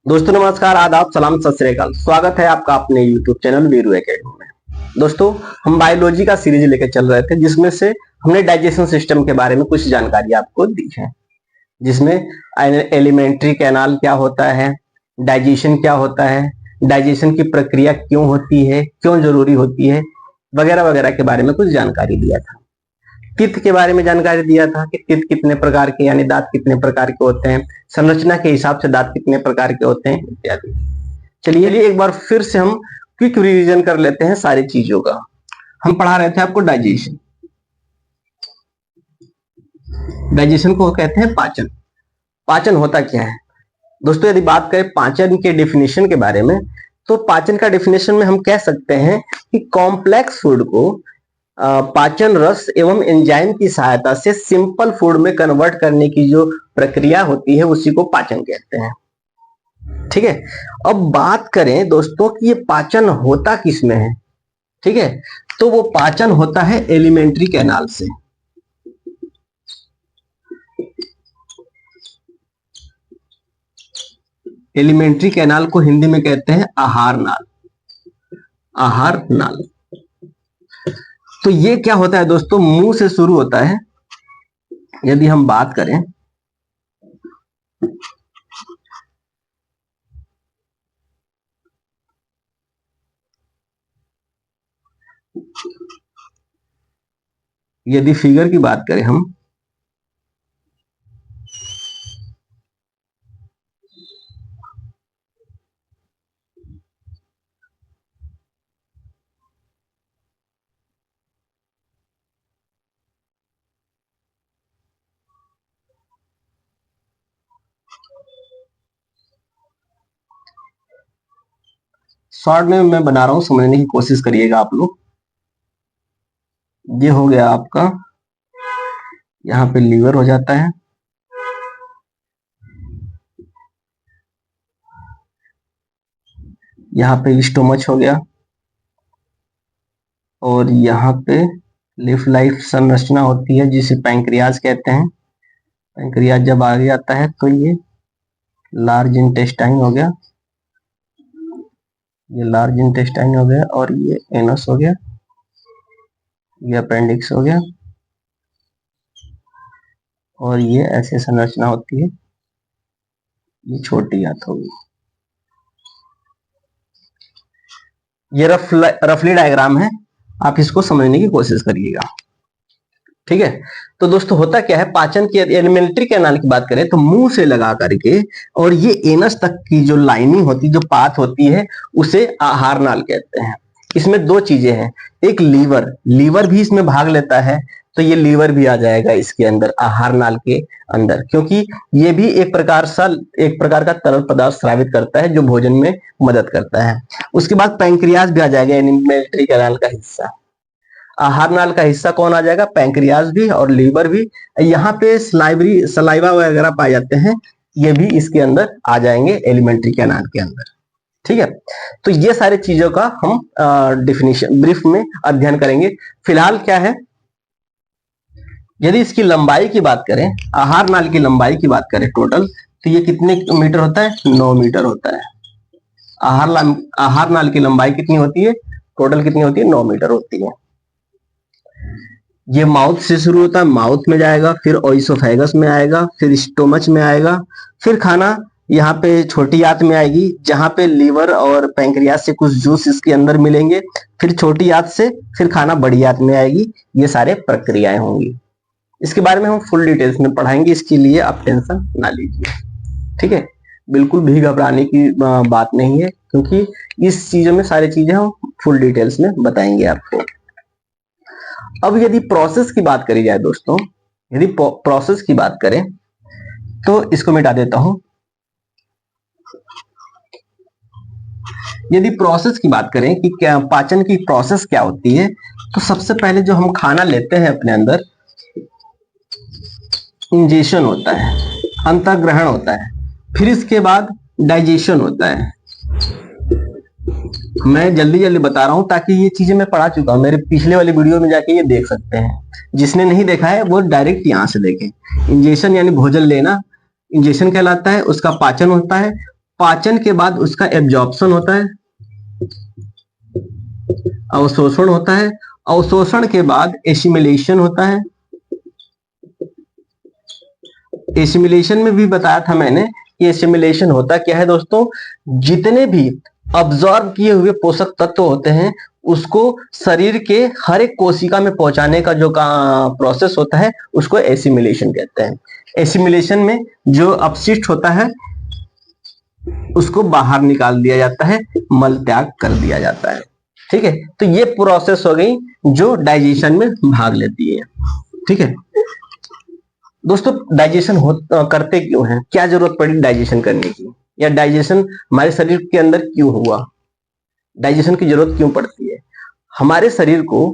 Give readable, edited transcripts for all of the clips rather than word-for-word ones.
दोस्तों नमस्कार, आदाब, सलाम, सत श्री अकाल। स्वागत है आपका अपने YouTube चैनल वीरू एकेडमी में। दोस्तों हम बायोलॉजी का सीरीज लेकर चल रहे थे, जिसमें से हमने डाइजेशन सिस्टम के बारे में कुछ जानकारी आपको दी है, जिसमें एलिमेंट्री कैनाल क्या होता है, डाइजेशन क्या होता है, डाइजेशन की प्रक्रिया क्यों होती है, क्यों जरूरी होती है, वगैरह वगैरह के बारे में कुछ जानकारी दिया था। पित्त के बारे में जानकारी दिया था कि पित्त कितने प्रकार के, यानी दांत कितने प्रकार के होते हैं, संरचना के हिसाब से दांत कितने प्रकार के होते हैं इत्यादि। चलिए एक बार फिर से हम क्विक रिवीजन कर लेते हैं सारी चीजों का। हम पढ़ा रहे थे आपको डाइजेशन। डाइजेशन को कहते हैं पाचन। पाचन होता क्या है दोस्तों? यदि बात करें पाचन के डेफिनेशन के बारे में, तो पाचन का डेफिनेशन में हम कह सकते हैं कि कॉम्प्लेक्स फूड को पाचन रस एवं एंजाइम की सहायता से सिंपल फूड में कन्वर्ट करने की जो प्रक्रिया होती है उसी को पाचन कहते हैं। ठीक है, अब बात करें दोस्तों कि ये पाचन होता किसमें है। ठीक है, तो वो पाचन होता है एलिमेंट्री कैनाल से। एलिमेंट्री कैनाल को हिंदी में कहते हैं आहार नाल। आहार नाल। तो ये क्या होता है दोस्तों? मुंह से शुरू होता है। यदि हम बात करें यदि फिगर की बात करें हम, शॉर्ट में मैं बना रहा हूं, समझने की कोशिश करिएगा आप लोग। ये हो गया आपका, यहाँ पे लीवर हो जाता है, यहाँ पे स्टोमच हो गया, और यहाँ पे लिफ लाइफ संरचना होती है जिसे पैंक्रियाज कहते हैं। पैंक्रियाज जब आगे आता है तो ये लार्ज इंटेस्टाइन हो गया, ये लार्ज इंटेस्टाइन हो गया, और ये एनस हो गया, ये अपेंडिक्स हो गया, और ये ऐसे संरचना होती है। ये छोटी आंत होगी। ये रफली डायग्राम है, आप इसको समझने की कोशिश करिएगा। ठीक है, तो दोस्तों होता क्या है, पाचन की एलिमेंट्री कैनाल की बात करें तो मुंह से लगा करके और ये एनस तक की जो लाइनिंग होती, जो पाथ होती है, उसे आहार नाल कहते हैं। इसमें दो चीजें हैं, एक लीवर भी इसमें भाग लेता है, तो ये लीवर भी आ जाएगा इसके अंदर, आहार नाल के अंदर, क्योंकि ये भी एक प्रकार का तरल पदार्थ स्रावित करता है जो भोजन में मदद करता है। उसके बाद पैंक्रियाज भी आ जाएगा एलिमेंट्री कैनाल का हिस्सा। आहार नाल का हिस्सा कौन आ जाएगा? पैंक्रियाज भी और लीवर भी। यहाँ पे सलाइवा वगैरह पाए जाते हैं, ये भी इसके अंदर आ जाएंगे एलिमेंट्री कैनाल के अंदर। ठीक है, तो ये सारी चीजों का हम डेफिनेशन ब्रीफ में अध्ययन करेंगे। फिलहाल क्या है, यदि इसकी लंबाई की बात करें, आहार नाल की लंबाई की बात करें टोटल, तो ये कितने मीटर होता है? 9 मीटर होता है। आहार नाल की लंबाई कितनी होती है? टोटल कितनी होती है? 9 मीटर होती है। ये माउथ से शुरू होता है, माउथ में जाएगा, फिर ओइसोफेगस में आएगा, फिर स्टोमच में आएगा, फिर खाना यहाँ पे छोटी आंत में आएगी, जहां पे लीवर और पैंक्रियास से कुछ जूस इसके अंदर मिलेंगे, फिर छोटी आंत से फिर खाना बड़ी आंत में आएगी। ये सारे प्रक्रियाएं होंगी। इसके बारे में हम फुल डिटेल्स में पढ़ाएंगे, इसके लिए आप टेंशन ना लीजिए। ठीक है, बिल्कुल भी घबराने की बात नहीं है, क्योंकि इस चीजों में सारी चीजें हम फुल डिटेल्स में बताएंगे आपको। अब यदि प्रोसेस की बात करी जाए दोस्तों, यदि प्रोसेस की बात करें तो इसको मिटा देता हूं। यदि प्रोसेस की बात करें कि क्या पाचन की प्रोसेस क्या होती है, तो सबसे पहले जो हम खाना लेते हैं अपने अंदर, इंजेशन होता है, अंतर्ग्रहण होता है, फिर इसके बाद डाइजेशन होता है। मैं जल्दी जल्दी बता रहा हूं ताकि ये चीजें मैं पढ़ा चुका हूं, मेरे पिछले वाली वीडियो में जाके ये देख सकते हैं। जिसने नहीं देखा है वो डायरेक्ट यहां से देखें। इंजेशन यानी भोजन लेना, इंजेक्शन कहलाता है, उसका पाचन होता है, पाचन के बाद उसका एब्जॉर्प्शन होता है, अवशोषण होता है, अवशोषण के बाद एसिमिलेशन होता है। एसिमिलेशन में भी बताया था मैंने कि एसिमिलेशन होता क्या है दोस्तों, जितने भी अब्जॉर्ब किए हुए पोषक तत्व होते हैं उसको शरीर के हर एक कोशिका में पहुंचाने का जो प्रोसेस होता है उसको एसिमिलेशन कहते हैं। एसिमिलेशन में जो अपशिष्ट होता है उसको बाहर निकाल दिया जाता है, मल त्याग कर दिया जाता है। ठीक है, तो ये प्रोसेस हो गई जो डाइजेशन में भाग लेती है। ठीक है दोस्तों, डाइजेशन करते क्यों हैं, क्या जरूरत पड़ी डाइजेशन करने की, या डाइजेशन हमारे शरीर के अंदर क्यों हुआ, डाइजेशन की जरूरत क्यों पड़ती है। हमारे शरीर को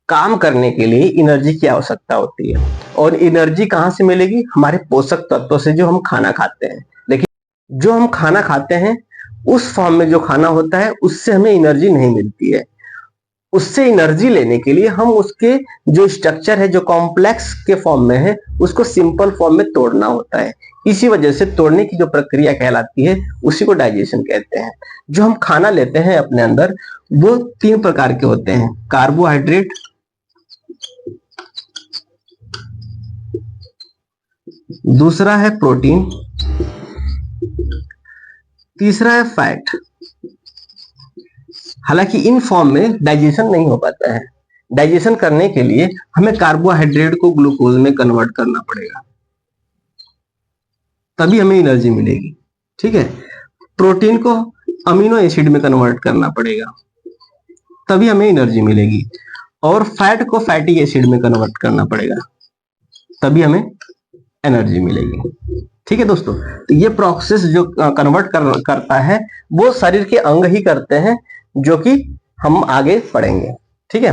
काम करने के लिए एनर्जी की आवश्यकता होती है, और एनर्जी कहां से मिलेगी, हमारे पोषक तत्वों से जो हम खाना खाते हैं। देखिए जो हम खाना खाते हैं उस फॉर्म में जो खाना होता है उससे हमें एनर्जी नहीं मिलती है। उससे एनर्जी लेने के लिए हम उसके जो स्ट्रक्चर है, जो कॉम्प्लेक्स के फॉर्म में है, उसको सिंपल फॉर्म में तोड़ना होता है। इसी वजह से तोड़ने की जो प्रक्रिया कहलाती है उसी को डाइजेशन कहते हैं। जो हम खाना लेते हैं अपने अंदर वो 3 प्रकार के होते हैं, कार्बोहाइड्रेट, दूसरा है प्रोटीन, तीसरा है फैट। हालांकि इन फॉर्म में डाइजेशन नहीं हो पाता है। डाइजेशन करने के लिए हमें कार्बोहाइड्रेट को ग्लूकोज में कन्वर्ट करना पड़ेगा, तभी हमें एनर्जी मिलेगी। ठीक है, प्रोटीन को अमीनो एसिड में कन्वर्ट करना पड़ेगा, तभी हमें एनर्जी मिलेगी, और फैट को फैटी एसिड में कन्वर्ट करना पड़ेगा, तभी हमें एनर्जी मिलेगी। ठीक है दोस्तों, तो ये प्रोसेस जो कन्वर्ट करता है वो शरीर के अंग ही करते हैं, जो कि हम आगे पढ़ेंगे। ठीक है,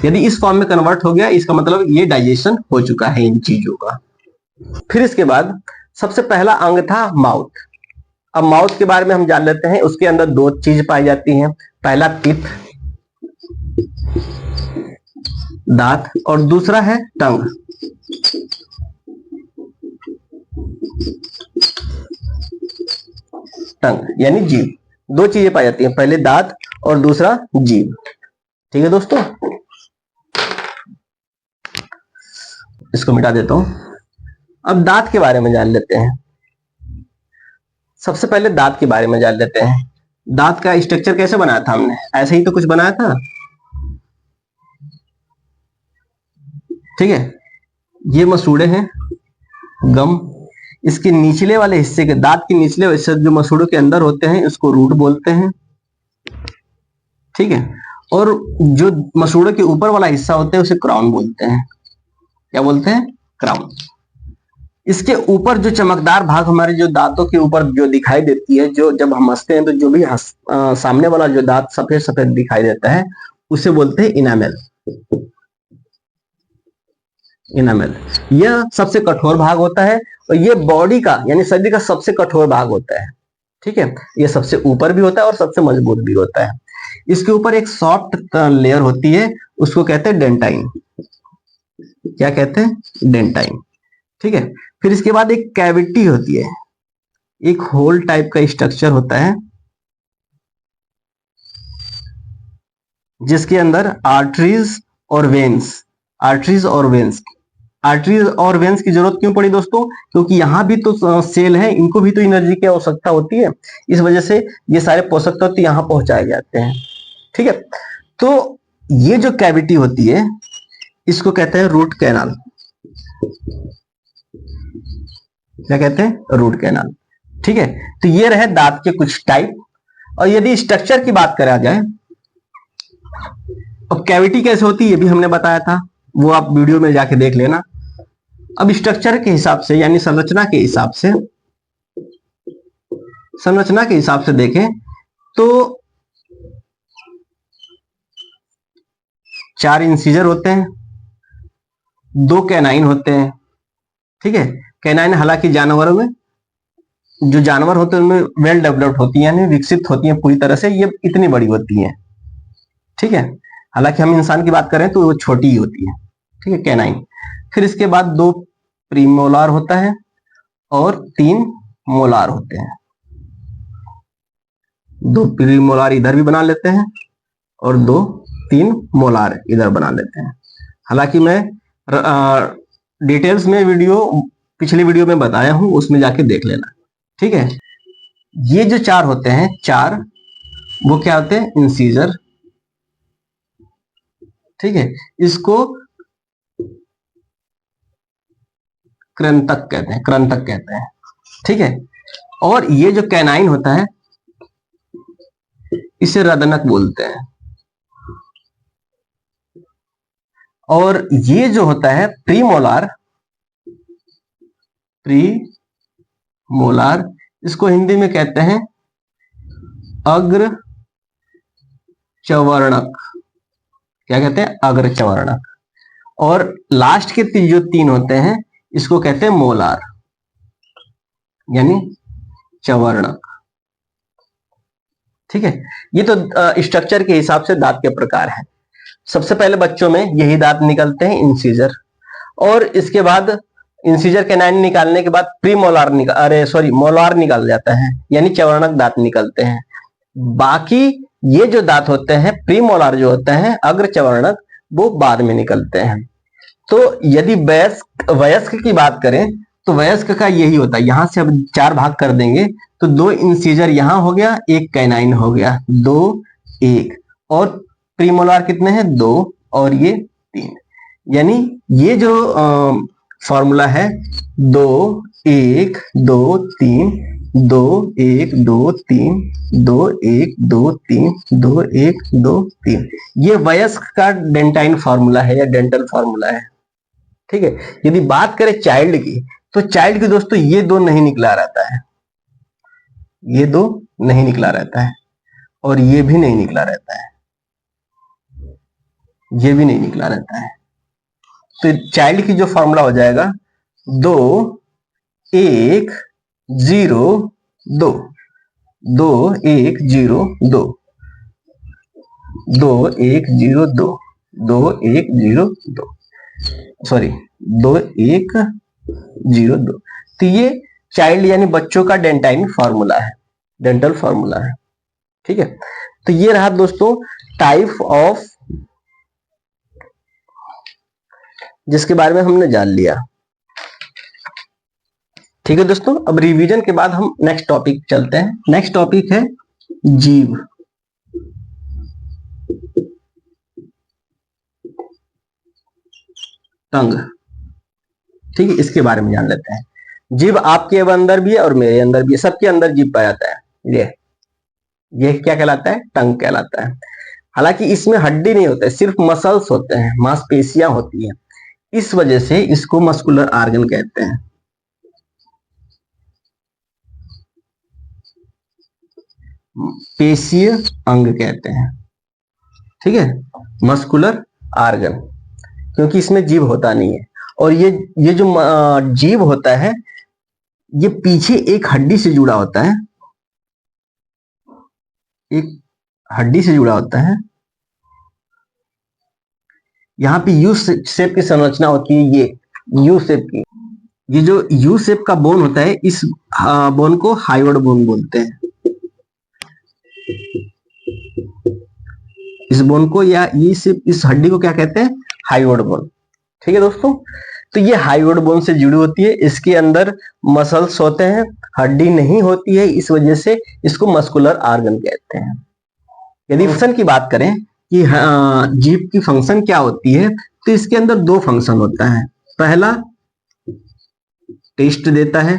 यदि इस फॉर्म में कन्वर्ट हो गया इसका मतलब ये डाइजेशन हो चुका है इन चीजों का। फिर इसके बाद सबसे पहला अंग था माउथ। अब माउथ के बारे में हम जान लेते हैं। उसके अंदर 2 चीज पाई जाती हैं, पहला टीथ, दांत, और दूसरा है टंग। टंग यानी जीभ। 2 चीजें पाई जाती हैं, पहले दांत और दूसरा जीभ। ठीक है दोस्तों, इसको मिटा देता हूं। अब दांत के बारे में जान लेते हैं। सबसे पहले दांत के बारे में जान लेते हैं। दांत का स्ट्रक्चर कैसे बनाया था हमने, ऐसे ही तो कुछ बनाया था। ठीक है, ये मसूड़े हैं, गम। इसके निचले वाले हिस्से के, दांत के निचले हिस्से जो मसूड़ों के अंदर होते हैं इसको रूट बोलते हैं। ठीक है, और जो मसूड़ों के ऊपर वाला हिस्सा होता है उसे क्राउन बोलते हैं। क्या बोलते हैं, क्राउन। इसके ऊपर जो चमकदार भाग हमारे जो दांतों के ऊपर जो दिखाई देती है, जो जब हम हंसते हैं तो जो भी सामने वाला जो दांत सफेद सफेद दिखाई देता है उसे बोलते हैं इनामेल। इनामेल यह सबसे कठोर भाग होता है, और ये बॉडी का यानी शरीर का सबसे कठोर भाग होता है। ठीक है, ये सबसे ऊपर भी होता है और सबसे मजबूत भी होता है। इसके ऊपर एक सॉफ्ट लेयर होती है, उसको कहते हैं डेंटाइन। क्या कहते हैं, डेंटाइन। ठीक है, फिर इसके बाद एक कैविटी होती है, एक होल टाइप का स्ट्रक्चर होता है जिसके अंदर आर्टरीज और वेन्स। आर्टरीज और वेन्स की जरूरत क्यों पड़ी दोस्तों, क्योंकि यहाँ भी तो सेल है, इनको भी तो एनर्जी की आवश्यकता होती है। इस वजह से ये सारे पोषक तत्व यहाँ पहुंचाए जाते हैं। ठीक है, तो ये जो कैविटी होती है इसको कहते हैं रूट कैनाल। क्या कहते हैं, रूट कैनाल। ठीक है, तो ये रहे दांत के कुछ टाइप। और यदि स्ट्रक्चर की बात करा जाए, अब कैविटी कैसे होती है ये भी हमने बताया था, वो आप वीडियो में जाके देख लेना। अब स्ट्रक्चर के हिसाब से यानी संरचना के हिसाब से देखें तो 4 इंसीजर होते हैं, 2 कैनाइन होते हैं। ठीक है, कैनाइन हालांकि जानवरों में, जो जानवर होते हैं उनमें वेल डेवलप्ड होती है, यानी विकसित होती है पूरी तरह से, ये इतनी बड़ी होती है। ठीक है, हालांकि हम इंसान की बात करें तो वो छोटी ही होती है। ठीक है, कैनाइन। फिर इसके बाद 2 प्रीमोलार होता है और 3 मोलार होते हैं। 2 प्री मोलार इधर भी बना लेते हैं और 3 मोलार इधर बना लेते हैं। हालांकि मैं डिटेल्स में पिछली वीडियो में बताया हूं, उसमें जाके देख लेना। ठीक है, ये जो 4 होते हैं, 4 वो क्या होते हैं? इंसीजर। ठीक है, इसको कृंतक कहते हैं, कृंतक कहते हैं। ठीक है, और ये जो कैनाइन होता है इसे रदनक बोलते हैं। और ये जो होता है प्रीमोलार, प्रीमोलार इसको हिंदी में कहते हैं अग्र चवर्णक। क्या कहते हैं? अग्र चवर्णक। और लास्ट के जो 3 होते हैं इसको कहते हैं मोलार, यानी चवर्णक। ठीक है, ये तो स्ट्रक्चर के हिसाब से दांत के प्रकार है। सबसे पहले बच्चों में यही दांत निकलते हैं, इंसीजर। और इसके बाद इंसीजर कैनाइन निकालने के बाद प्रीमोलार मोलार निकल जाता है, यानी चवर्णक दांत निकलते हैं। बाकी ये जो दांत होते हैं प्रीमोलार जो होते हैं अग्र चवर्णक, वो बाद में निकलते हैं। तो यदि वयस्क की बात करें तो वयस्क का यही होता है। यहां से अब 4 भाग कर देंगे तो 2 इंसीजर यहां हो गया, 1 कैनाइन हो गया, 2 1। और प्रीमोलार कितने हैं? 2 और ये 3। यानी ये जो फॉर्मूला है 2 1 2 3 2 1 2 3 2 1 2 3 2 1 2 3, ये वयस्क का डेंटाइन फॉर्मूला है या डेंटल फॉर्मूला है। ठीक है, यदि बात करें चाइल्ड की तो चाइल्ड की दोस्तों ये 2 नहीं निकला रहता है, ये 2 नहीं निकला रहता है, और ये भी नहीं निकला रहता है, ये भी नहीं निकला रहता है। तो चाइल्ड की जो फॉर्मूला हो जाएगा 2 1 0 2, 2 1 0 2, 2 1 0 2, 2 1 0 2, सॉरी 2 1 0 2। तो ये चाइल्ड यानी बच्चों का डेंटाइन फॉर्मूला है, डेंटल फॉर्मूला है। ठीक है, तो ये रहा दोस्तों टाइप ऑफ, जिसके बारे में हमने जान लिया। ठीक है दोस्तों, अब रिवीजन के बाद हम नेक्स्ट टॉपिक चलते हैं। नेक्स्ट टॉपिक है जीभ। टंग। ठीक है, इसके बारे में जान लेते हैं। जीभ आपके अंदर भी है और मेरे अंदर भी है, सबके अंदर जीभ पाया जाता है। ये क्या कहलाता है? टंग कहलाता है। हालांकि इसमें हड्डी नहीं होता है, सिर्फ मसल्स होते हैं, मांसपेशियां होती हैं, इस वजह से इसको मस्कुलर आर्गन कहते हैं। पेशीय अंग कहते हैं। ठीक है, मस्कुलर आर्गन, क्योंकि इसमें जीभ होता नहीं है। और ये जो जीभ होता है ये पीछे एक हड्डी से जुड़ा होता है, एक हड्डी से जुड़ा होता है। यहाँ पे यू शेप की संरचना होती है, ये यू शेप की। ये जो यू शेप का बोन होता है इस बोन को हाइयोइड बोन बोलते हैं। इस बोन को या इस हड्डी को क्या कहते हैं? हाइयोइड बोन। ठीक है दोस्तों, तो ये हाइयोइड बोन से जुड़ी होती है, इसके अंदर मसल्स होते हैं, हड्डी नहीं होती है, इस वजह से इसको मस्कुलर आर्गन कहते हैं। यदि फंक्शन की बात करें कि जीभ की फंक्शन क्या होती है, तो इसके अंदर 2 फंक्शन होता है। पहला टेस्ट देता है,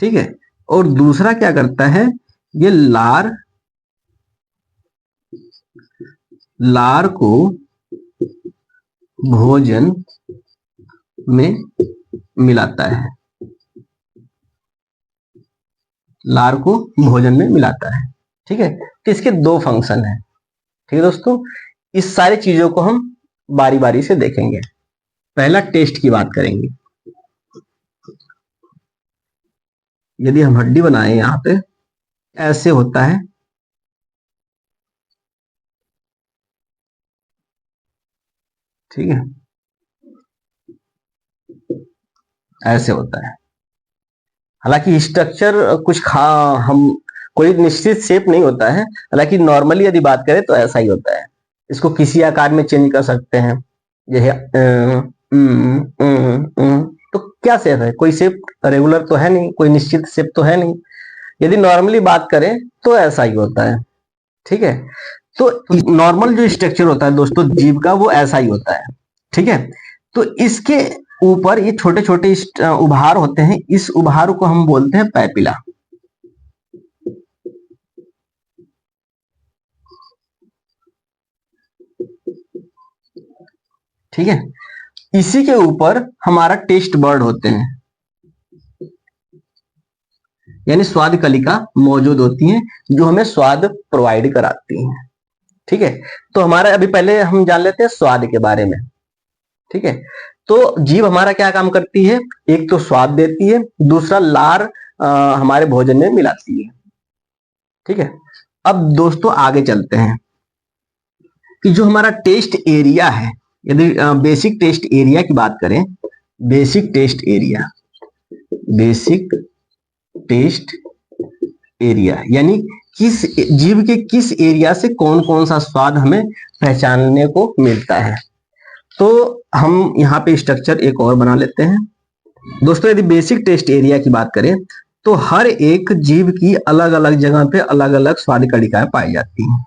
ठीक है, और दूसरा क्या करता है? ये लार को भोजन में मिलाता है, लार को भोजन में मिलाता है। ठीक है, तो इसके 2 फंक्शन है। ठीक है दोस्तों, इस सारी चीजों को हम बारी बारी से देखेंगे। पहला टेस्ट की बात करेंगे। यदि हम हड्डी बनाए यहां पे ऐसे होता है, ठीक है, ऐसे होता है। हालांकि स्ट्रक्चर कुछ खा हम कोई निश्चित शेप नहीं होता है, हालांकि नॉर्मली यदि बात करें तो ऐसा ही होता है। इसको किसी आकार में चेंज कर सकते हैं, जैसे तो क्या शेप है, कोई शेप रेगुलर तो है नहीं, कोई निश्चित शेप तो है नहीं। यदि नॉर्मली बात करें तो ऐसा ही होता है, ठीक है। तो नॉर्मल जो स्ट्रक्चर होता है दोस्तों जीव का, वो ऐसा ही होता है, ठीक है। तो इसके ऊपर ये छोटे छोटे उभार होते हैं, इस उभार को हम बोलते हैं पैपिला, ठीक है। इसी के ऊपर हमारा टेस्ट बर्ड होते हैं, यानी स्वाद कलिका मौजूद होती हैं, जो हमें स्वाद प्रोवाइड कराती हैं, ठीक है। तो हमारा अभी पहले हम जान लेते हैं स्वाद के बारे में, ठीक है। तो जीभ हमारा क्या काम करती है, एक तो स्वाद देती है, दूसरा लार हमारे भोजन में मिलाती है, ठीक है। अब दोस्तों आगे चलते हैं कि जो हमारा टेस्ट एरिया है, यदि बेसिक टेस्ट एरिया की बात करें, basic taste area, basic taste area यानी किस जीव के किस एरिया से कौन कौन सा स्वाद हमें पहचानने को मिलता है। तो हम यहाँ पे स्ट्रक्चर एक और बना लेते हैं दोस्तों। यदि बेसिक टेस्ट एरिया की बात करें तो हर एक जीव की अलग अलग जगह पे अलग अलग स्वाद कणिकाएं पाई जाती हैं,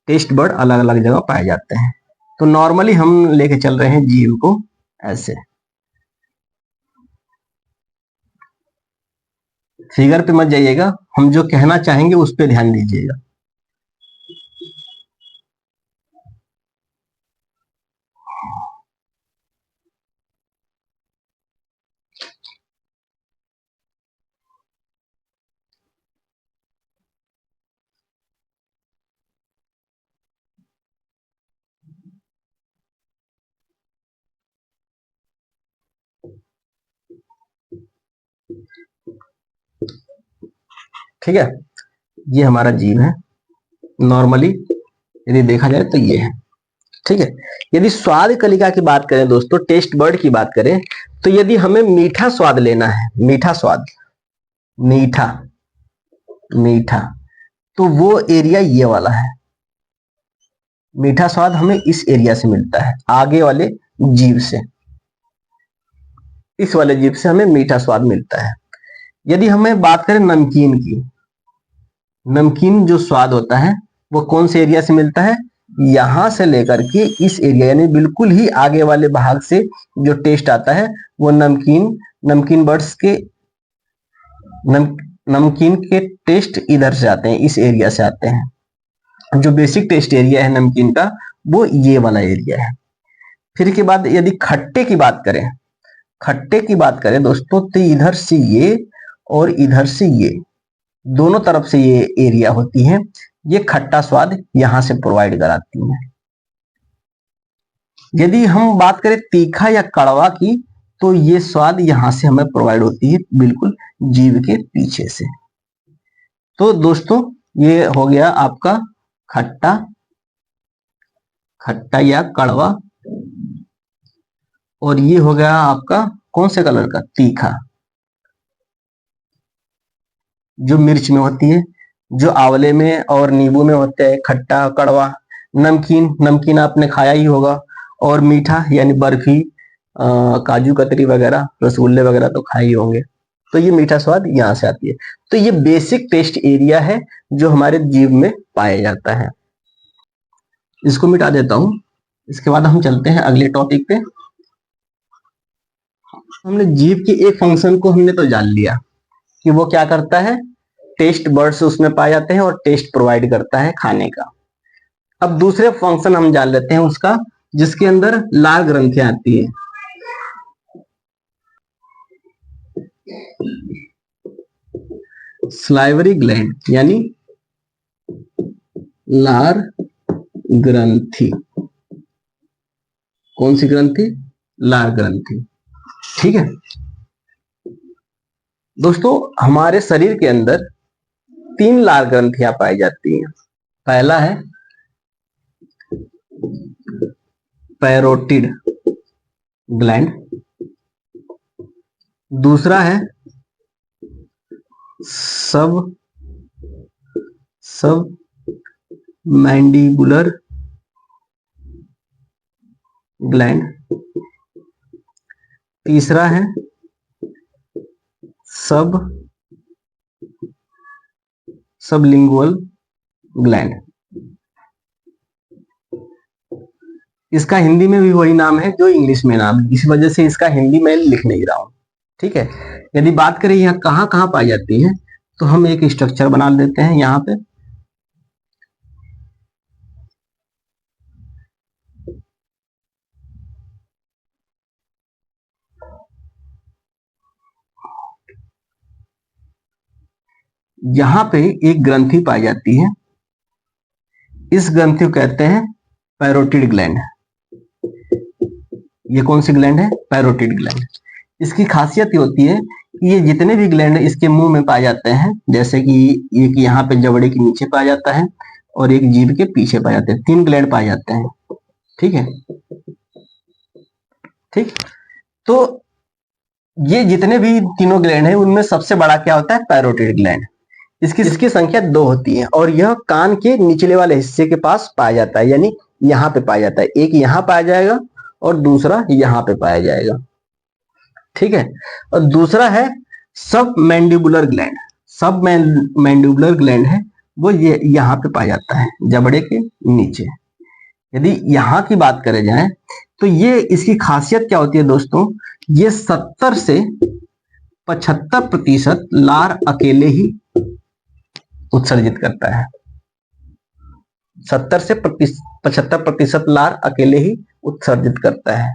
टेस्ट बर्ड अलग अलग जगह पाए जाते हैं। तो नॉर्मली हम लेके चल रहे हैं जीव को ऐसे, फिगर पे मत जाइएगा, हम जो कहना चाहेंगे उस पर ध्यान दीजिएगा। ठीक है, ये हमारा जीव है नॉर्मली यदि देखा जाए तो ये है, ठीक है। यदि स्वाद कलिका की बात करें दोस्तों, टेस्ट बर्ड की बात करें, तो यदि हमें मीठा स्वाद लेना है, मीठा स्वाद, मीठा मीठा, तो वो एरिया ये वाला है। मीठा स्वाद हमें इस एरिया से मिलता है, आगे वाले जीव से, इस वाले जीव से हमें मीठा स्वाद मिलता है। यदि हमें बात करें नमकीन की, नमकीन जो स्वाद होता है वो कौन से एरिया से मिलता है, यहां से लेकर के इस एरिया यानी बिल्कुल ही आगे वाले भाग से जो टेस्ट आता है वो नमकीन बर्ड्स के नमकीन के टेस्ट इधर से आते हैं, इस एरिया से आते हैं। जो बेसिक टेस्ट एरिया है नमकीन का वो ये वाला एरिया है। फिर के बाद यदि खट्टे की बात करें, खट्टे की बात करें दोस्तों, तो इधर से ये और इधर से ये दोनों तरफ से ये एरिया होती है, ये खट्टा स्वाद यहां से प्रोवाइड कराती है। यदि हम बात करें तीखा या कड़वा की, तो ये स्वाद यहां से हमें प्रोवाइड होती है बिल्कुल जीभ के पीछे से। तो दोस्तों ये हो गया आपका खट्टा, खट्टा या कड़वा, और ये हो गया आपका कौन से कलर का, तीखा, जो मिर्च में होती है, जो आंवले में और नींबू में होते हैं, खट्टा कड़वा। नमकीन, नमकीन आपने खाया ही होगा, और मीठा यानी बर्फी, काजू कतरी वगैरह, रसगुल्ले वगैरह तो खाए ही होंगे। तो ये मीठा स्वाद यहाँ से आती है। तो ये बेसिक टेस्ट एरिया है जो हमारे जीभ में पाया जाता है। इसको मिटा देता हूं, इसके बाद हम चलते हैं अगले टॉपिक पे। हमने जीभ के एक फंक्शन को हमने तो जान लिया कि वो क्या करता है, टेस्ट बर्ड्स उसमें पाए जाते हैं और टेस्ट प्रोवाइड करता है खाने का। अब दूसरे फंक्शन हम जान लेते हैं उसका, जिसके अंदर लार ग्रंथियां आती है। स्लाइवरी ग्लैंड यानी लार ग्रंथि, कौन सी ग्रंथि, लार ग्रंथि, ठीक है। दोस्तों हमारे शरीर के अंदर 3 लार ग्रंथियां पाई जाती हैं। पहला है पैरोटिड ग्लैंड, दूसरा है सब सब मैंडिबुलर ग्लैंड। तीसरा है सबलिंगुअल ग्लैंड। इसका हिंदी में भी वही नाम है जो इंग्लिश में नाम, इस वजह से इसका हिंदी में लिख नहीं रहा हूं। ठीक है, यदि बात करें यह कहां कहां पाई जाती है, तो हम एक स्ट्रक्चर बना देते हैं यहां पे। यहां पे एक ग्रंथि पाई जाती है, इस ग्रंथि को कहते हैं पैरोटिड ग्लैंड। ये कौन सी ग्लैंड है? Parotid gland. इसकी खासियत ये होती है कि ये जितने भी ग्लैंड इसके मुंह में पाए जाते हैं, जैसे कि एक यहाँ पे जबड़े के नीचे पाया जाता है और एक जीभ के पीछे पाए जाते हैं, 3 ग्लैंड पाए जाते हैं। ठीक है, ठीक। तो ये जितने भी तीनों ग्लैंड हैं उनमें सबसे बड़ा क्या होता है? Parotid gland. इसकी संख्या 2 होती है और यह कान के निचले वाले हिस्से के पास पाया जाता है, यानी यहाँ पे पाया जाता है। एक यहाँ पाया जाएगा और दूसरा यहाँ पे पाया जाएगा। ठीक है, और दूसरा है सब मैंडिबुलर ग्लैंड। सब मैंडिबुलर ग्लैंड है वो ये यहाँ पे पाया जाता है, जबड़े के नीचे। यदि यहाँ की बात करें जाए तो ये इसकी खासियत क्या होती है दोस्तों, ये 70 से 75% लार अकेले ही उत्सर्जित करता है। 70 से 75% लार अकेले ही उत्सर्जित करता है।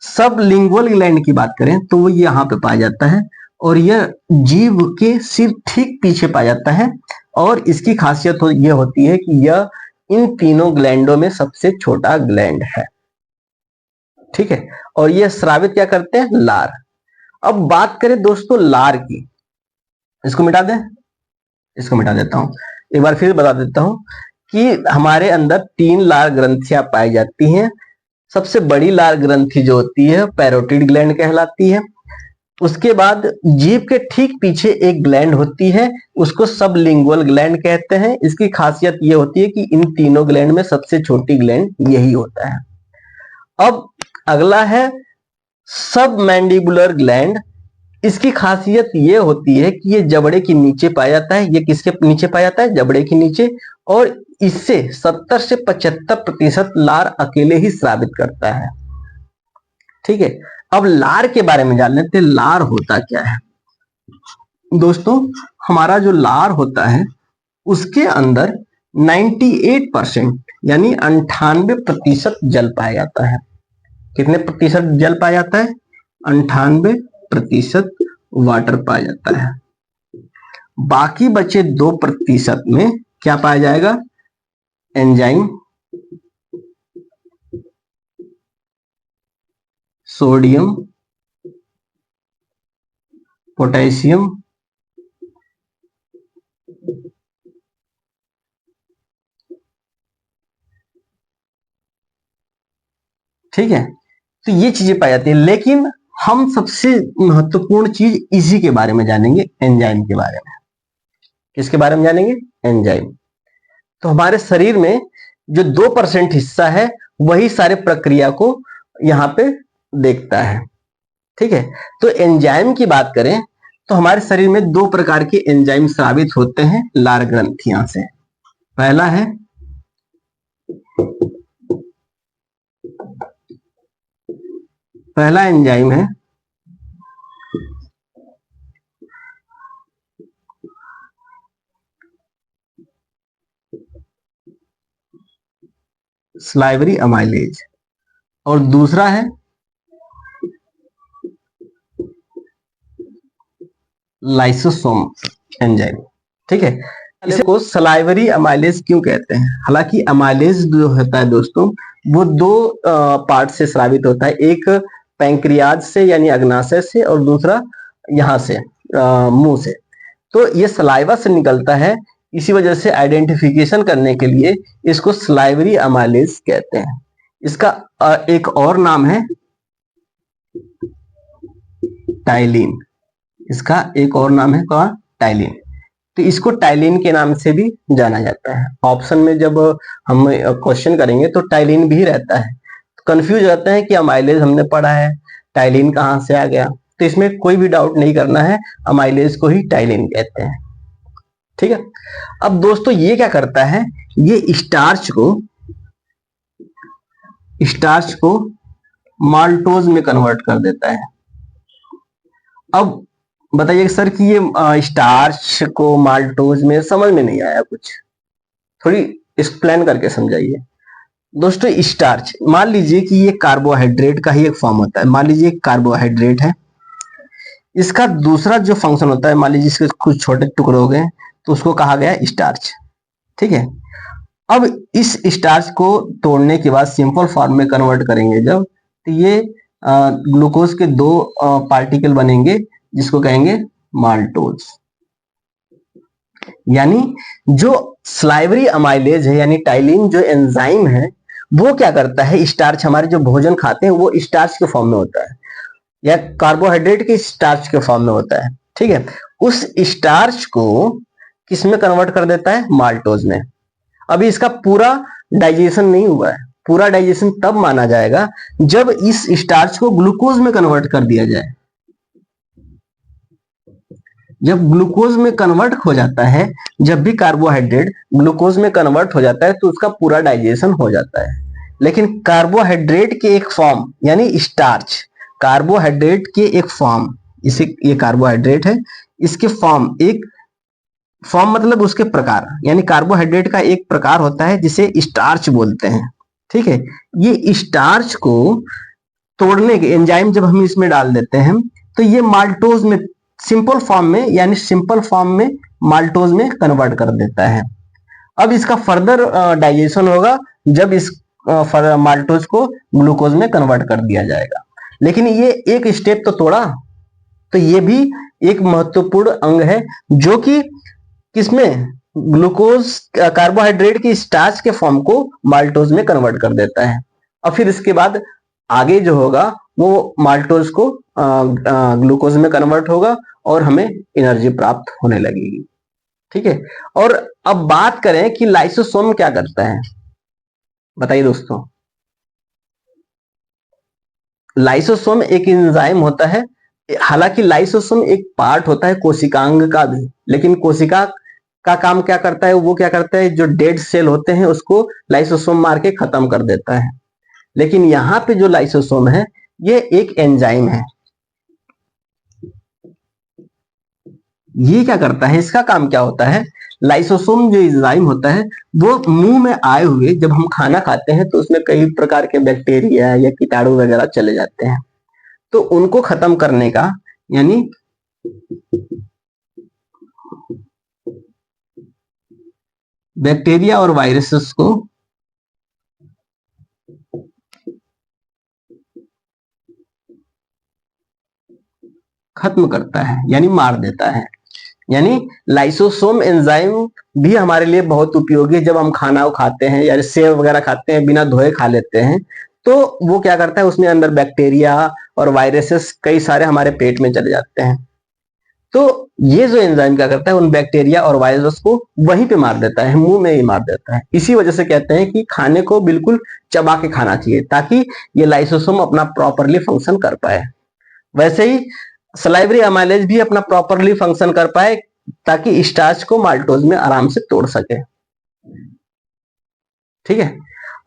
सब लिंगुअल ग्लैंड की बात करें तो वो यहाँ पे पाया जाता है और यह जीभ के सिर ठीक पीछे पाया जाता है। और इसकी खासियत ये होती है कि यह इन तीनों ग्लैंडों में सबसे छोटा ग्लैंड है। ठीक है, और यह स्रावित क्या करते हैं? लार। अब बात करें दोस्तों लार की, इसको मिटा दें, इसको मिटा देता हूं, एक बार फिर बता देता हूं कि हमारे अंदर 3 लार ग्रंथियां पाई जाती हैं। सबसे बड़ी लार ग्रंथि जो होती है पैरोटिड ग्लैंड कहलाती है। उसके बाद जीभ के ठीक पीछे एक ग्लैंड होती है, उसको सबलिंगुअल ग्लैंड कहते हैं। इसकी खासियत ये होती है कि इन तीनों ग्लैंड में सबसे छोटी ग्लैंड यही होता है। अब अगला है सब मैंडिबुलर ग्लैंड। इसकी खासियत ये होती है कि ये जबड़े के नीचे पाया जाता है। ये किसके नीचे पाया जाता है? जबड़े के नीचे। और इससे 70 से 75% लार अकेले ही स्रावित करता है। ठीक है, अब लार के बारे में जान लेते हैं। लार होता क्या है दोस्तों? हमारा जो लार होता है उसके अंदर 98% यानी 98% जल पाया जाता है। कितने प्रतिशत जल पाया जाता है? 98% वाटर पाया जाता है। बाकी बचे 2% में क्या पाया जाएगा? एंजाइम, सोडियम, पोटेशियम, ठीक है, तो ये चीजें पाई जाती है। लेकिन हम सबसे महत्वपूर्ण चीज इसी के बारे में जानेंगे, एंजाइम के बारे में। किसके बारे में जानेंगे? एंजाइम। तो हमारे शरीर में जो 2% हिस्सा है वही सारे प्रक्रिया को यहाँ पे देखता है। ठीक है, तो एंजाइम की बात करें तो हमारे शरीर में 2 प्रकार के एंजाइम स्रावित होते हैं लार ग्रंथियां से। पहला है पहला एंजाइम है सलाइवरी अमाइलेज और दूसरा है लाइसोसोम एंजाइम। ठीक है, इसको सलाइवरी अमाइलेज क्यों कहते हैं? हालांकि अमाइलेज जो होता है दोस्तों वो 2 पार्ट से स्रावित होता है। एक पैंक्रियाज से यानी अग्नाशय से और दूसरा यहाँ से मुंह से। तो ये सलाइवा से निकलता है, इसी वजह से आइडेंटिफिकेशन करने के लिए इसको सलाइवरी अमाइलेज कहते हैं। इसका एक और नाम है टाइलिन। इसका एक और नाम है कौन? टाइलिन। तो इसको टाइलिन के नाम से भी जाना जाता है। ऑप्शन में जब हम क्वेश्चन करेंगे तो टाइलिन भी रहता है, कंफ्यूज रहते हैं कि अमाइलेज हमने पढ़ा है, टाइलिन कहाँ से आ गया। तो इसमें कोई भी डाउट नहीं करना है, अमाइलेज को ही टाइलिन कहते हैं। ठीक है। अब दोस्तों ये क्या करता है, ये स्टार्च को माल्टोज में कन्वर्ट कर देता है। अब बताइए सर कि ये स्टार्च को माल्टोज में समझ में नहीं आया कुछ, थोड़ी एक्सप्लेन करके समझाइए। दोस्तों स्टार्च, मान लीजिए कि ये कार्बोहाइड्रेट का ही एक फॉर्म होता है। मान लीजिए कार्बोहाइड्रेट है, इसका दूसरा जो फंक्शन होता है, मान लीजिए इसके कुछ छोटे टुकड़े हो गए तो उसको कहा गया स्टार्च। ठीक है। अब इस स्टार्च को तोड़ने के बाद सिंपल फॉर्म में कन्वर्ट करेंगे जब, तो ये ग्लूकोज के दो पार्टिकल बनेंगे जिसको कहेंगे माल्टोज। यानी जो स्लाइवरी अमाइलेज है यानी टाइलिन जो एंजाइम है, वो क्या करता है, स्टार्च हमारे जो भोजन खाते हैं वो स्टार्च के फॉर्म में होता है या कार्बोहाइड्रेट के स्टार्च के फॉर्म में होता है। ठीक है। उस स्टार्च को किस में कन्वर्ट कर देता है, माल्टोज में। अभी इसका पूरा डाइजेशन नहीं हुआ है, पूरा डाइजेशन तब माना जाएगा जब इस स्टार्च को ग्लूकोज में कन्वर्ट कर दिया जाए। जब ग्लूकोज में कन्वर्ट हो जाता है, जब भी कार्बोहाइड्रेट ग्लूकोज में कन्वर्ट हो जाता है तो उसका पूरा डाइजेशन हो जाता है। लेकिन कार्बोहाइड्रेट के एक फॉर्म यानी स्टार्च, कार्बोहाइड्रेट के एक फॉर्म, इसे ये कार्बोहाइड्रेट है, इसके फॉर्म, एक फॉर्म मतलब उसके प्रकार, यानी कार्बोहाइड्रेट का एक प्रकार होता है जिसे स्टार्च बोलते हैं। ठीक है। ये स्टार्च को तोड़ने के एंजाइम जब हम इसमें डाल देते हैं तो ये माल्टोज में सिंपल फॉर्म में यानी सिंपल फॉर्म में माल्टोज में कन्वर्ट कर देता है। अब इसका फर्दर डाइजेशन होगा जब इस माल्टोज को ग्लूकोज में कन्वर्ट कर दिया जाएगा। लेकिन ये एक स्टेप तो तोड़ा, तो ये भी एक महत्वपूर्ण अंग है जो कि किसमें, ग्लूकोज कार्बोहाइड्रेट की स्टार्च के फॉर्म को माल्टोज में कन्वर्ट कर देता है। और फिर इसके बाद आगे जो होगा वो माल्टोज को ग्लूकोज में कन्वर्ट होगा और हमें एनर्जी प्राप्त होने लगेगी। ठीक है। और अब बात करें कि लाइसोसोम क्या करता है, बताइए दोस्तों। लाइसोसोम एक एंजाइम होता है, हालांकि लाइसोसोम एक पार्ट होता है कोशिकांग का भी, लेकिन कोशिका का काम क्या करता है, वो क्या करता है, जो डेड सेल होते हैं उसको लाइसोसोम मार के खत्म कर देता है। लेकिन यहाँ पे जो लाइसोसोम है ये एक एंजाइम है। ये क्या करता है, इसका काम क्या होता है, लाइसोसोम जो एंजाइम होता है वो मुंह में आए हुए जब हम खाना खाते हैं तो उसमें कई प्रकार के बैक्टीरिया या कीटाणु वगैरह चले जाते हैं, तो उनको खत्म करने का, यानी बैक्टीरिया और वायरसेस को खत्म करता है यानी मार देता है। यानी लाइसोसोम एंजाइम भी हमारे लिए बहुत उपयोगी है। जब हम खाना खाते हैं या सेव वगैरह खाते हैं, बिना धोए खा लेते हैं, तो वो क्या करता है, उसमें अंदर बैक्टीरिया और वायरसेस कई सारे हमारे पेट में चले जाते हैं। तो ये जो एंजाइम क्या करता है, उन बैक्टीरिया और वायरस को वहीं पे मार देता है, मुंह में ही मार देता है। इसी वजह से कहते हैं कि खाने को बिल्कुल चबा के खाना चाहिए ताकि ये लाइसोसोम अपना प्रॉपरली फंक्शन कर पाए। वैसे ही सलाइवरी अमाइलेज भी अपना प्रॉपरली फंक्शन कर पाए ताकि स्टार्च को माल्टोज में आराम से तोड़ सके। ठीक है।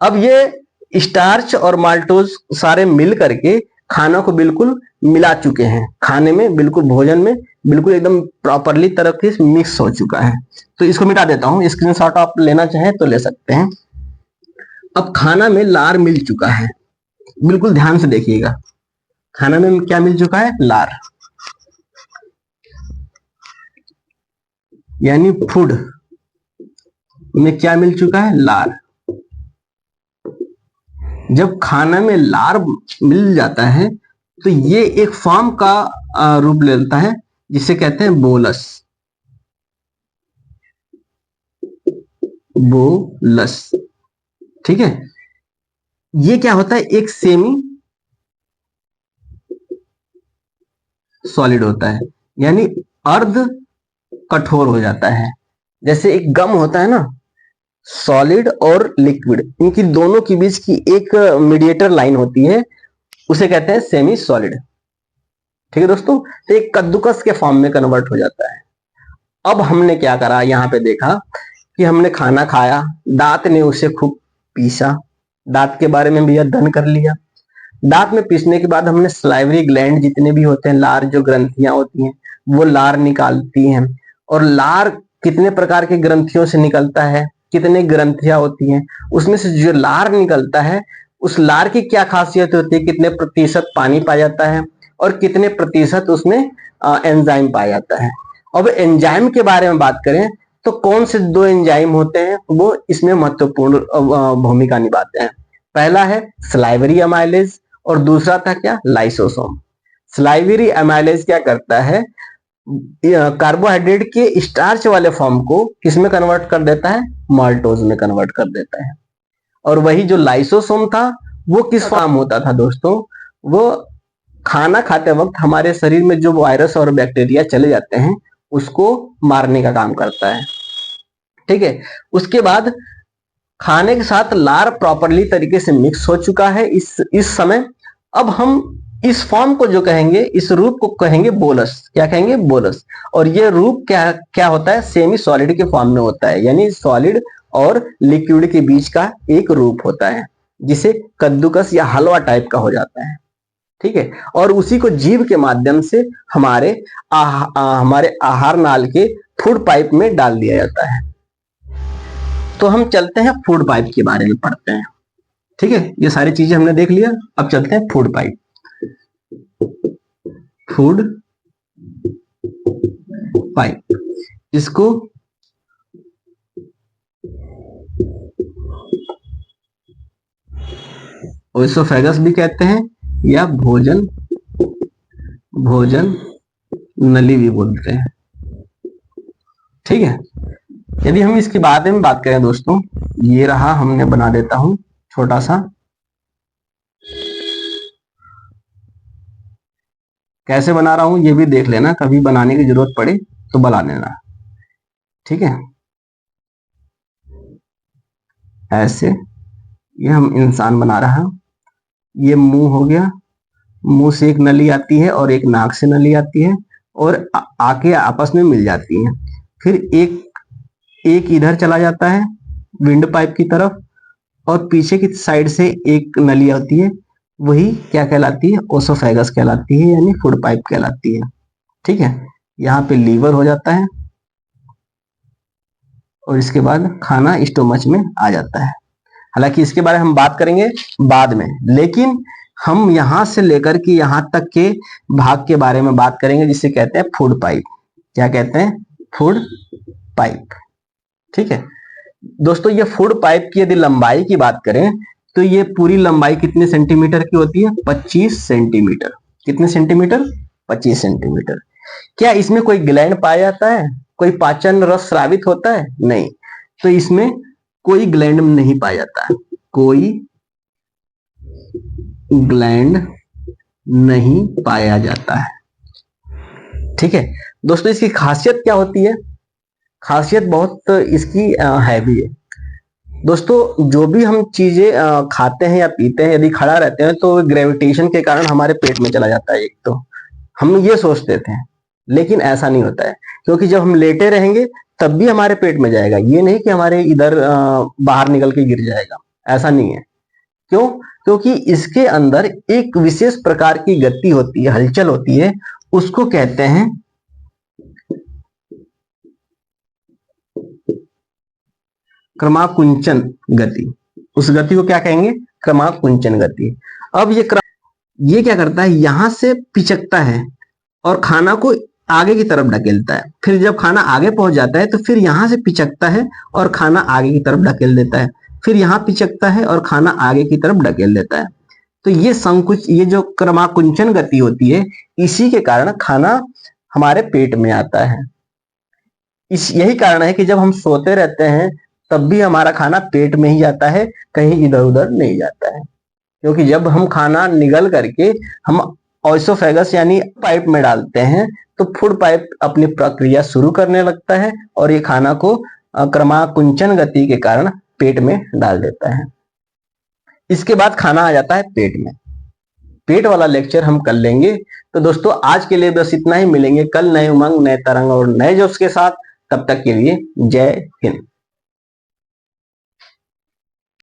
अब ये स्टार्च और माल्टोज सारे मिल करके खाना को बिल्कुल मिला चुके हैं, खाने में बिल्कुल, भोजन में बिल्कुल एकदम प्रॉपरली तरह से मिक्स हो चुका है। तो इसको मिटा देता हूं, स्क्रीनशॉट आप लेना चाहें तो ले सकते हैं। अब खाना में लार मिल चुका है, बिल्कुल ध्यान से देखिएगा। खाना में क्या मिल चुका है, लार, यानी फूड में क्या मिल चुका है, लार। जब खाना में लार मिल जाता है तो ये एक फॉर्म का रूप लेता है जिसे कहते हैं बोलस। बोलस। ठीक है। ये क्या होता है, एक सेमी सॉलिड होता है, यानी अर्ध कठोर हो जाता है। जैसे एक गम होता है ना, सॉलिड और लिक्विड, इनकी दोनों के बीच की एक मीडिएटर लाइन होती है, उसे कहते हैं सेमी सॉलिड। ठीक है दोस्तों, तो एक कद्दूकस के फॉर्म में कन्वर्ट हो जाता है। अब हमने क्या करा, यहाँ पे देखा कि हमने खाना खाया, दांत ने उसे खूब पीसा, दांत के बारे में भी अध्ययन कर लिया। दांत में पीसने के बाद हमने सलाइवरी ग्लैंड जितने भी होते हैं, लार जो ग्रंथियां होती हैं, वो लार निकालती हैं। और लार कितने प्रकार के ग्रंथियों से निकलता है, कितने ग्रंथियां होती हैं, उसमें से जो लार निकलता है, उस लार की क्या खासियत होती है, कितने प्रतिशत पानी पाया जाता है और कितने प्रतिशत उसमें एंजाइम पाया जाता है। अब एंजाइम के बारे में बात करें तो कौन से दो एंजाइम होते हैं वो इसमें महत्वपूर्ण भूमिका निभाते हैं। पहला है सलाइवरी अमाइलेज और दूसरा था क्या, लाइसोसोम। सलाइवरी अमाइलेज क्या करता है, कार्बोहाइड्रेट के स्टार्च वाले फॉर्म को किसमें कन्वर्ट कर देता है, माल्टोज में कन्वर्ट कर देता है। और वही जो लाइसोसोम था वो किस फॉर्म होता था दोस्तों, वो खाना खाते वक्त हमारे शरीर में जो वायरस और बैक्टीरिया चले जाते हैं उसको मारने का काम करता है। ठीक है, उसके बाद खाने के साथ लार प्रॉपरली तरीके से मिक्स हो चुका है इस समय। अब हम इस फॉर्म को जो कहेंगे, इस रूप को कहेंगे बोलस। क्या कहेंगे, बोलस। और ये रूप क्या क्या होता है, सेमी सॉलिड के फॉर्म में होता है, यानी सॉलिड और लिक्विड के बीच का एक रूप होता है, जिसे कद्दूकस या हलवा टाइप का हो जाता है। ठीक है, और उसी को जीभ के माध्यम से हमारे आहार नाल के फूड पाइप में डाल दिया जाता है। तो हम चलते हैं फूड पाइप के बारे में पढ़ते हैं। ठीक है, ये सारी चीजें हमने देख लिया, अब चलते हैं फूड पाइप। फूड पाइप, इसको ओएसोफेगस भी कहते हैं या भोजन नली भी बोलते हैं। ठीक है, यदि हम इसके बारे में बात करें दोस्तों, ये रहा, हमने बना देता हूं छोटा सा, कैसे बना रहा हूं ये भी देख लेना, कभी बनाने की जरूरत पड़े तो बना लेना। ठीक है, ऐसे ये हम इंसान बना रहा है, ये मुंह हो गया, मुंह से एक नली आती है और एक नाक से नली आती है और आके आपस में मिल जाती है। फिर एक इधर चला जाता है विंड पाइप की तरफ, और पीछे की साइड से एक नली आती है, वही क्या कहलाती है, ओसोफेगस कहलाती है, यानी फूड पाइप कहलाती है। ठीक है, यहाँ पे लीवर हो जाता है और इसके बाद खाना स्टोमच में आ जाता है। हालांकि इसके बारे में हम बात करेंगे बाद में, लेकिन हम यहां से लेकर के यहां तक के भाग के बारे में बात करेंगे, जिसे कहते हैं फूड पाइप। क्या कहते हैं, फूड पाइप। ठीक है दोस्तों, ये फूड पाइप की यदि लंबाई की बात करें तो ये पूरी लंबाई कितने सेंटीमीटर की होती है, 25 सेंटीमीटर। कितने सेंटीमीटर, 25 सेंटीमीटर। क्या इसमें कोई ग्लैंड पाया जाता है, कोई पाचन रस स्रावित होता है, नहीं। तो इसमें कोई ग्लैंड नहीं पाया जाता है, कोई ग्लैंड नहीं पाया जाता है। ठीक है दोस्तों, इसकी खासियत क्या होती है, खासियत बहुत इसकी हैवी है दोस्तों। जो भी हम चीजें खाते हैं या पीते हैं, यदि खड़ा रहते हैं तो ग्रेविटेशन के कारण हमारे पेट में चला जाता है। एक तो हम ये सोचते थे, लेकिन ऐसा नहीं होता है, क्योंकि जब हम लेटे रहेंगे तब भी हमारे पेट में जाएगा। ये नहीं कि हमारे इधर बाहर निकल के गिर जाएगा, ऐसा नहीं है। क्यों, क्योंकि इसके अंदर एक विशेष प्रकार की गति होती है, हलचल होती है, उसको कहते हैं क्रमाकुंचन गति। उस गति को क्या कहेंगे, क्रमाकुंचन गति। अब ये क्या करता है, यहां से पिचकता है और खाना को आगे की तरफ ढकेलता है। फिर जब खाना आगे पहुंच जाता है तो फिर यहां से पिचकता है और खाना आगे की तरफ ढकेल देता है। फिर यहां पिचकता है और खाना आगे की तरफ ढकेल देता है। तो ये संकुच, ये जो क्रमाकुंचन गति होती है, इसी के कारण खाना हमारे पेट में आता है। यही कारण है कि जब हम सोते रहते हैं तब भी हमारा खाना पेट में ही जाता है, कहीं इधर उधर नहीं जाता है। क्योंकि जब हम खाना निगल करके हम ऑइसोफेगस यानी पाइप में डालते हैं तो फूड पाइप अपनी प्रक्रिया शुरू करने लगता है और ये खाना को क्रमाकुंचन गति के कारण पेट में डाल देता है। इसके बाद खाना आ जाता है पेट में। पेट वाला लेक्चर हम कर लेंगे। तो दोस्तों आज के लिए बस इतना ही। मिलेंगे कल नए उमंग, नए तरंग और नए जोश के साथ। तब तक के लिए जय हिंद।